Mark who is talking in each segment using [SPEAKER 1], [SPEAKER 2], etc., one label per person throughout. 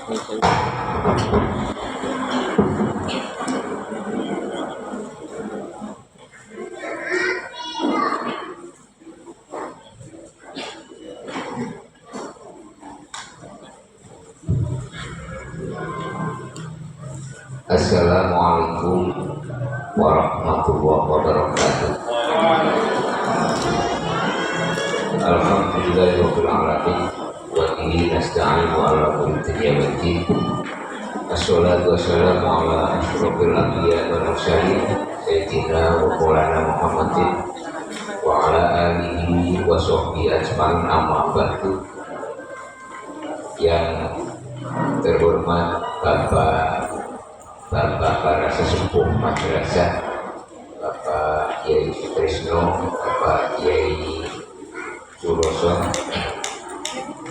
[SPEAKER 1] Assalamualaikum warahmatullahi wabarakatuh. Alhamdulillahirabbil alamin wa bihi nasta'inu ala kulli shay'in. Assalatu wassalamu ala asyrofil anbiya'i wal mursalin sayyidina wa maulana Muhammadin wa ala alihi wa sahbihi ajmain, amma ba'du. Yang terhormat Bapak para sesepuh madrasah, Bapak Kiai Sutrisno, Bapak Kiai Suroso,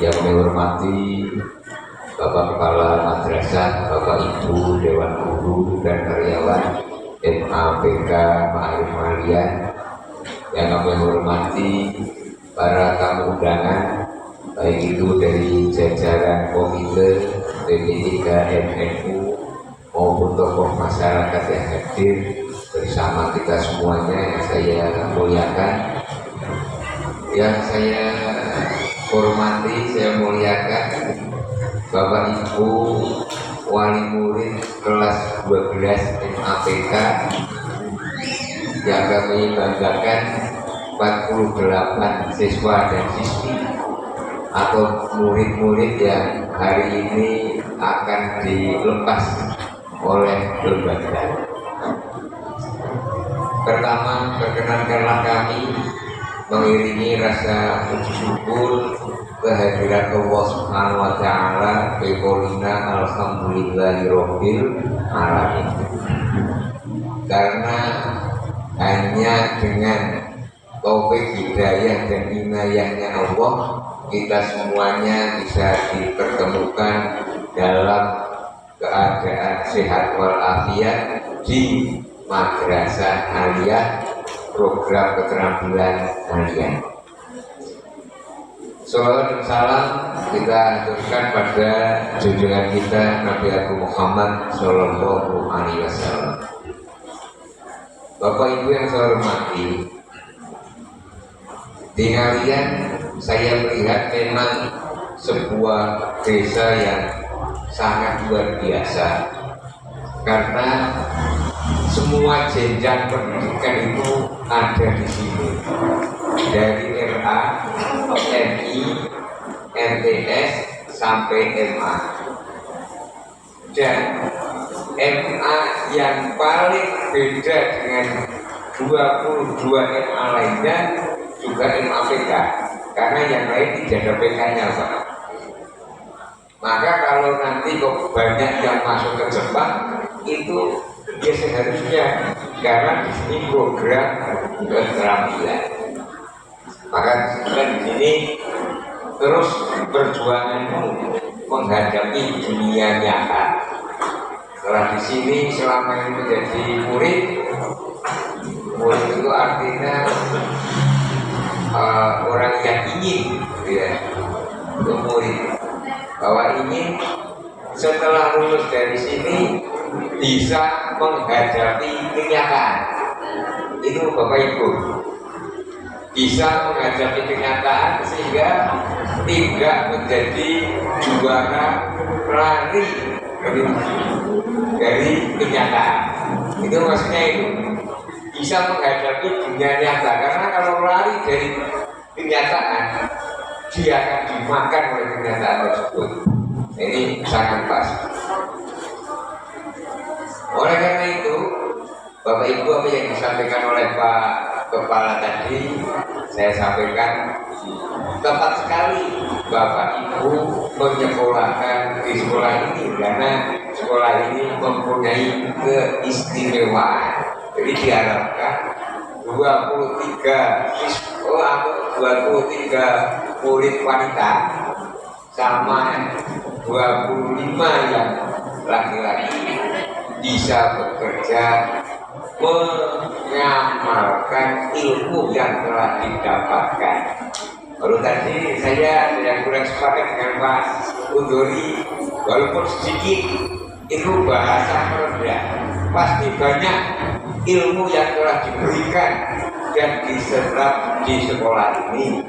[SPEAKER 1] yang menghormati Bapak Kepala Madrasah, Bapak Ibu Dewan Guru dan karyawan MAPK Ma'arif Malian, yang kami hormati para tamu undangan, baik itu dari jajaran Komite PP3 MNU maupun tokoh masyarakat yang hadir bersama kita semuanya, yang saya muliakan, yang saya hormati, saya muliakan Bapak Ibu wali murid kelas 12 MAPK yang kami banggakan, 48 siswa dan siswi atau murid-murid yang hari ini akan dilepas oleh lembaga. Pertama, perkenankanlah kami mengiringi rasa puji syukur kehadiran Allah Subhanahu wa taala bi qoulina alhamdulillahirabbil alamin. Karena hanya dengan taufik hidayah dan inayahnya Allah, kita semuanya bisa dipertemukan dalam keadaan sehat walafiat di Madrasah Aliyah program keterampilan aliyah. Salawat dan salam kita aturkan pada junjungan kita Nabi Agung Muhammad Sallallahu Alaihi Wasallam. Bapak Ibu yang saya hormati, di Aliyah saya melihat memang sebuah desa yang sangat luar biasa, karena semua jenjang pendidikan itu ada di sini, dari RA, MI, MTS sampai MA. Dan MA yang paling beda dengan 22 MA lainnya juga MAPK, karena yang lain tidak ada PK-nya, Pak. Maka kalau nanti kok banyak yang masuk ke Jepang, itu ya seharusnya, karena di sini program keterampilan. Maka kita di sini terus perjuangan menghadapi dunia nyata. Setelah di sini selama ini menjadi murid itu artinya orang yang ingin, ya, murid, bahwa ingin setelah lulus dari sini bisa menghadapi kenyataan. Itu Bapak Ibu, bisa menghadapi kenyataan sehingga tidak menjadi juara lari dari kenyataan. Itu maksudnya, itu bisa menghadapi dunia nyata, karena kalau lari dari kenyataan dia akan dimakan oleh kenyataan tersebut. Ini sangat pas. Oleh karena itu, Bapak Ibu, apa yang disampaikan oleh Pak Kepala tadi, saya sampaikan tepat sekali. Bapak Ibu menyekolahkan di sekolah ini karena sekolah ini mempunyai keistimewaan. Jadi diharapkan 23 murid wanita sama 25 yang laki-laki bisa bekerja mengamalkan ilmu yang telah didapatkan. Lalu tadi saya yang kurang sepakat dengan Pak Undori, walaupun sedikit itu bahasa merendah. Pasti banyak ilmu yang telah diberikan dan diserap di sekolah ini.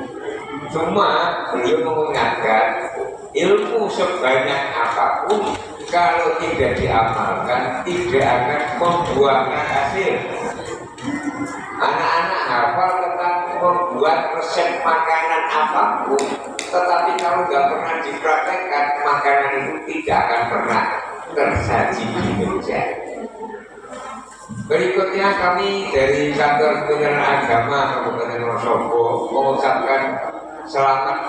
[SPEAKER 1] Cuma beliau mengingatkan ilmu sebanyak apapun kalau tidak diamalkan tidak akan membuahkan hasil. Anak-anak hafal tentang membuat resep makanan apapun, tetapi kalau nggak pernah dipraktekkan, makanan itu tidak akan pernah tersaji di meja. Berikutnya kami dari Kantor Penyelenggaraan Agama Kabupaten Wonosobo mengucapkan selamat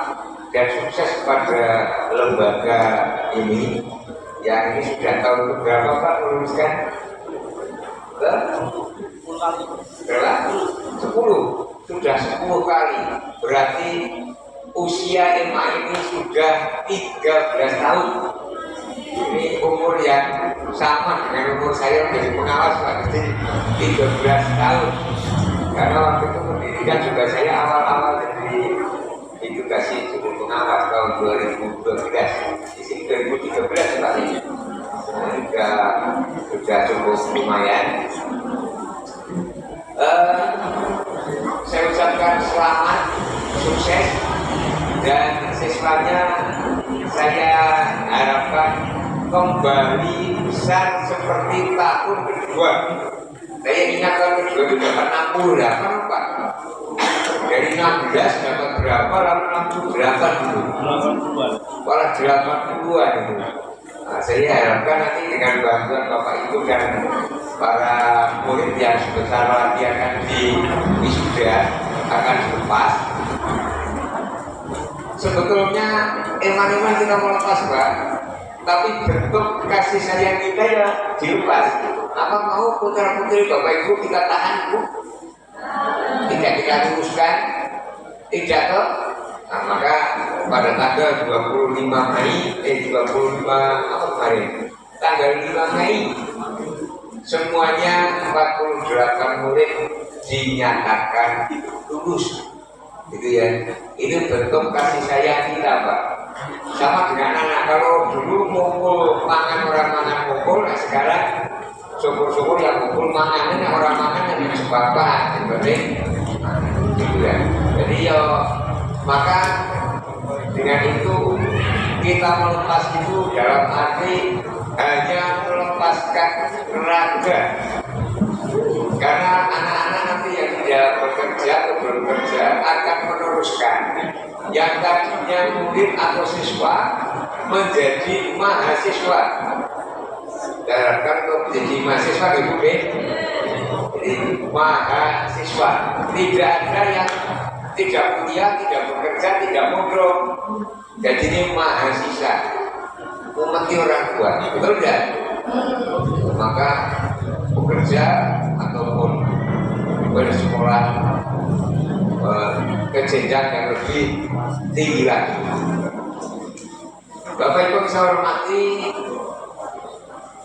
[SPEAKER 1] dan sukses pada lembaga ini yang ini sudah tahun berapa Pak meluluskan? 10 sudah 10 kali, berarti usia MA ini sudah 13 tahun. Ini umur yang sama dengan umur saya menjadi pengawas berarti 13 tahun. Karena waktu itu pendidikan juga saya awal-awal jadi itu kasih cukup pengawas tahun 2012. Di sini 2013 Pak. Sudah cukup lumayan. Saya ucapkan selamat, sukses, dan siswanya saya harapkan kembali besar seperti tahun kedua. Saya ingat tahun kedua itu dapat 68 Pak. Dari 16 dapat berapa, lalu 68 dulu. 82 itu. Nah, saya harapkan nanti dengan bantuan Bapak Ibu dan para murid yang sebesar latihan di wisuda akan dilepas. Sebetulnya eman-eman kita melepas Pak, tapi bentuk kasih sayang kita ya dilepas. Apa mau putra putri Bapak Ibu kita tahan Bu? Tidak kita luruskan? Tidak toh? Nah, maka pada tanggal 25 Mei, 25 apa kemarin? Tanggal 5 Mei semuanya 48 murid dinyatakan lulus. Gitu ya. Itu bentuk kasih sayang kita Pak. Sama dengan anak, kalau dulu ngumpul mangan orang mangan ngumpul, nah sekarang syukur-syukur yang ngumpul mangan ini orang mangan yang sebabah seperti gitu ya. Jadi ya maka dengan itu kita melepas itu dalam arti hanya melepaskan raga, karena anak-anak nanti yang tidak bekerja atau belum bekerja akan meneruskan yang tadinya murid atau siswa menjadi mahasiswa. Diharapkan untuk menjadi mahasiswa Ibu jadi mahasiswa, tidak ada yang tidak kuliah, tidak bekerja, tidak mondok. Jadi ini mahasiswa, umat orang tua, betul tidak? Maka bekerja ataupun bersekolah ke jenjang yang lebih tinggi lagi. Bapak Ibu saya hormati,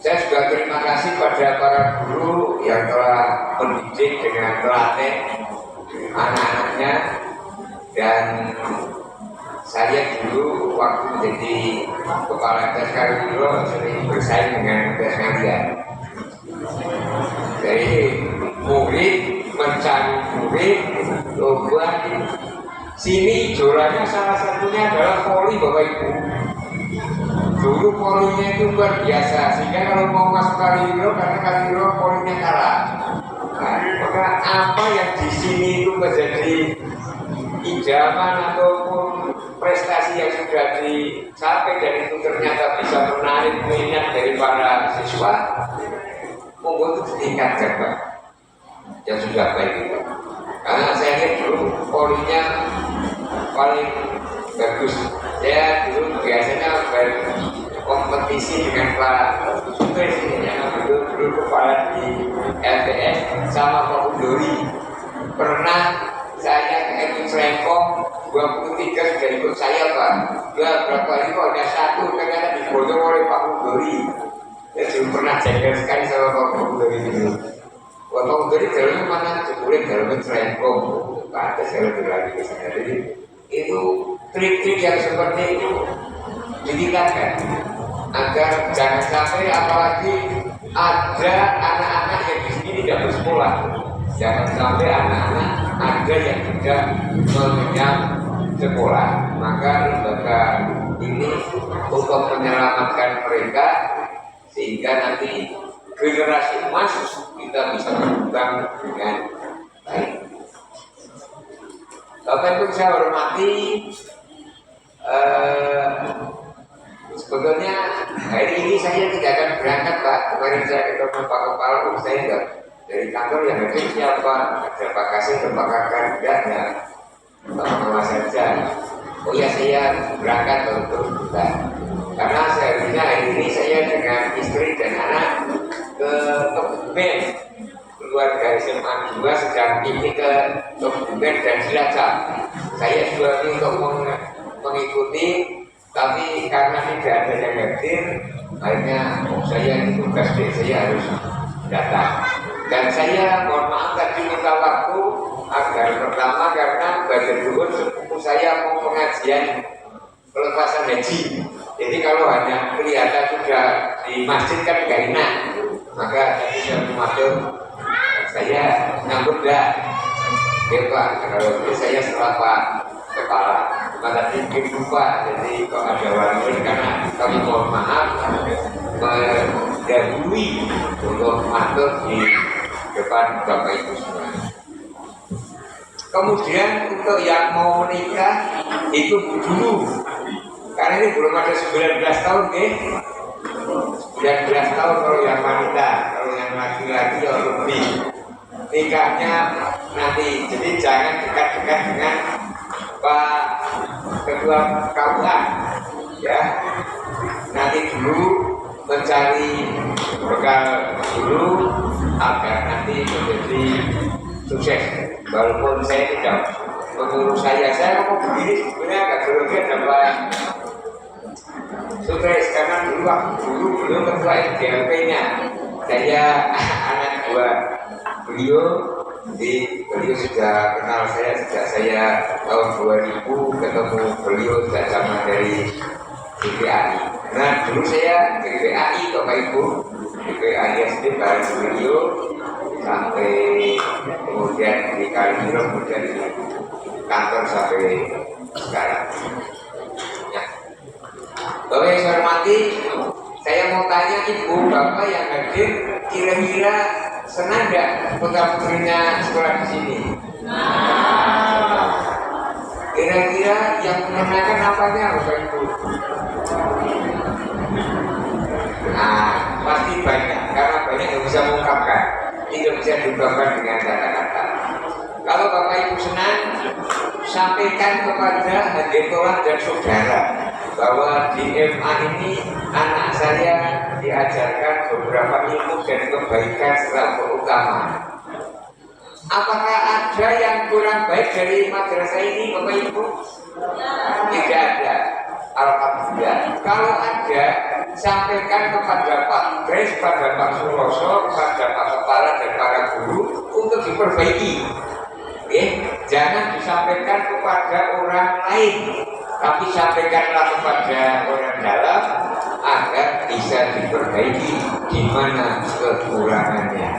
[SPEAKER 1] saya juga terima kasih pada para guru yang telah mendidik dengan telaten anak-anaknya, dan saya dulu waktu menjadi kepala TSK dulu sering bersaing dengan TSK kalian. Jadi murid mencari murid, lomba sini juaranya salah satunya adalah voli Bapak Ibu. Dulu polinya itu luar biasa, sehingga kalau mau masuk Kaliro, karena Kaliro polinya kalah. Nah, maka apa yang di sini itu menjadi idaman ataupun prestasi yang sudah dicapai dan itu ternyata bisa menarik minat dari para siswa, monggo itu ditingkatkan Pak, yang sudah baik itu. Karena saya lihat dulu polinya paling bagus. Saya dulu biasanya berkompetisi dengan Pak Supir yang dulu kepala di LTS sama Pak Undori. Pernah saya ke Serempong 23 sudah ikut saya Pak. Berapa hari kok ada satu ternyata dibodoh oleh Pak Undori. Saya dulu pernah jengkel sekali sama Pak Undori dulu. Pak Undori jalannya mana? Jebulin jalannya Serempong. Pak ada saya lebih lagi ke sana. Jadi itu trik-trik yang seperti itu ditingkatkan. agar jangan sampai apalagi ada anak-anak yang di sini tidak bersekolah. Jangan sampai anak-anak ada yang tidak mengenyam sekolah. Maka lembaga ini untuk menyelamatkan mereka sehingga nanti generasi emas kita bisa berkembang dengan baik. Bapak Ibu saya hormati, sebetulnya hari ini saya tidak akan berangkat Pak. Kemarin saya ketemu Pak Kepala, saya enggak dari kantor yang hadir siapa, ada Pak Kasih, Pak Kakak, enggak ada Pak Mama saja. Oh ya saya berangkat untuk kita. Karena seharusnya hari ini saya dengan istri dan anak ke Kebumen, keluarga SMA 2 sedang pergi ke Kebumen dan Cilacap. Saya juga untuk mengikuti, tapi karena tidak ada yang hadir, akhirnya saya tugas saya harus datang. Dan saya mohon maaf tadi minta waktu agar pertama karena bagian dulu sepupu saya mau pengajian pelepasan haji. Jadi kalau hanya kelihatan sudah di masjid kan gak enak. Maka tadi saya masuk, saya nyambut dah. Ya Pak, kalau itu saya setelah Pak Kepala. Maka tadi lupa, jadi kok ada wanita karena kami mohon maaf mendahului untuk masuk di depan Bapak Ibu semua. Kemudian untuk yang mau menikah itu dulu, karena ini belum ada 19 tahun deh. 19 tahun kalau yang wanita, kalau yang laki-laki ya lebih. Nikahnya nanti, jadi jangan dekat-dekat dengan Pak Ketua KUA ya. Nanti dulu mencari bekal dulu agar nanti menjadi sukses. Walaupun saya tidak menurut saya mau begini sebenarnya agak grogi dapat sukses karena dulu belum ketua LDLP-nya. Saya anak buah beliau, jadi beliau sudah kenal saya sejak saya tahun 2000 ketemu beliau sudah sama dari GPAI. Nah dulu saya GPAI Bapak Ibu, GPAI SD bareng beliau sampai kemudian di Kalimantan, kemudian di kantor sampai sekarang. Ya. Bapak yang saya hormati, saya mau tanya Ibu Bapak yang hadir, kira-kira senang nggak putra-putrinya sekolah di sini? Kira-kira yang menyenangkan apanya Bapak Ibu? Nah, pasti banyak, karena banyak yang bisa mengungkapkan, tidak bisa diungkapkan dengan kata-kata. Kalau Bapak Ibu senang, sampaikan kepada adik kelas dan saudara bahwa di MA ini anak saya diajarkan beberapa ilmu dan kebaikan secara terutama. Apakah ada yang kurang baik dari madrasah ini Bapak Ibu? Tidak ada. Alhamdulillah. Kalau ada, sampaikan kepada Pak Grace, pada Pak Suroso, kepada Pak Kepala dan para guru untuk diperbaiki. Jangan disampaikan kepada orang lain, tapi sampaikanlah kepada orang dalam agar bisa diperbaiki di mana kekurangannya.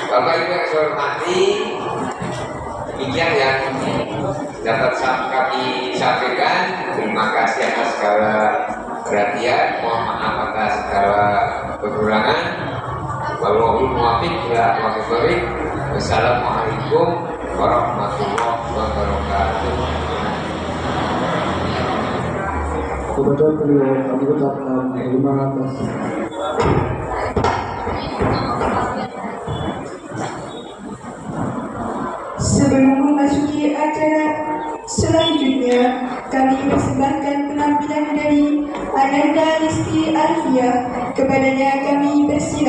[SPEAKER 1] Bapak Ibu yang saya hormati, demikian yang dapat kami sampaikan. Terima kasih atas segala perhatian, mohon maaf atas segala kekurangan. Wallahul muwaffiq ila aqwamit thoriq. Wassalamualaikum warahmatullahi wabarakatuh.
[SPEAKER 2] Kebetulan beliau kami ucapkan terima kasih.
[SPEAKER 3] Sebelum memasuki acara selanjutnya, kami persembahkan penampilan dari Ananda Rizky Alfia. Kepadanya kami persilakan.